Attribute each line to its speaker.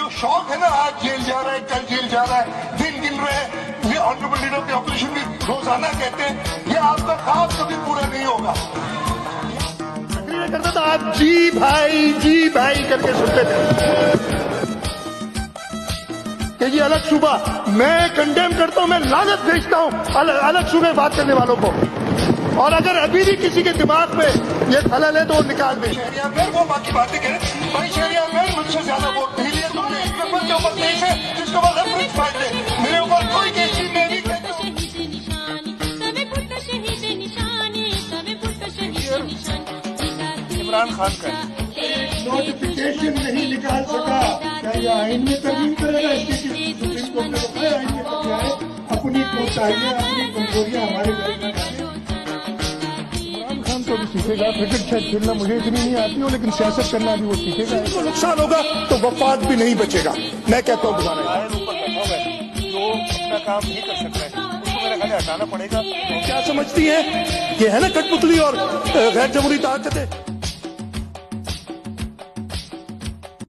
Speaker 1: जो शौक है ना, आज जेल जा रहा है, कल जेल जा रहा है, दिन गिन रहे हैं, ये honourable leader of the opposition भी रोजाना कहते हैं, ये आपका ख्वाब कभी पूरा नहीं होगा। करता था आप जी भाई करके सुनते थे कि ये अलग सूबा, मैं कंडेम करता हूं, मैं लानत भेजता हूं अलग सूबे बात करने वालों को। और अगर अभी भी किसी के दिमाग में ये खलल है तो वो निकाल दे। शहरियार मेयर वो बाकी बातें करें, भाई शहरियार मेयर मुझसे ज्यादा वोट नहीं लिए तुमने, इस पेपर के ऊपर केस है जिसके बाद रेफरेंस फाइल थे, मेरे ऊपर कोई केस नहीं, मैं भी कहता हूं इमरान खान का नोटिफिकेशन नहीं निकाल सका, क्या ये आइन में तरमीम करेगा? इसके सुप्रीम कोर्ट ने बताया आइन में तक आए, अपनी कोताहियां अपनी कमजोरियां हमारे घर में। इमरान खान तो भी सीखेगा, क्रिकेट खेलना मुझे इतनी नहीं आती हो, लेकिन सियासत करना भी वो सीखेगा। इसको नुकसान होगा तो वफाद भी नहीं बचेगा। मैं कहता हूँ जो अपना काम नहीं कर सकता है उसको मेरा ख्याल हटाना पड़ेगा। क्या समझती है ये है ना कठपुतली और गैर जमहूरी ताकतें।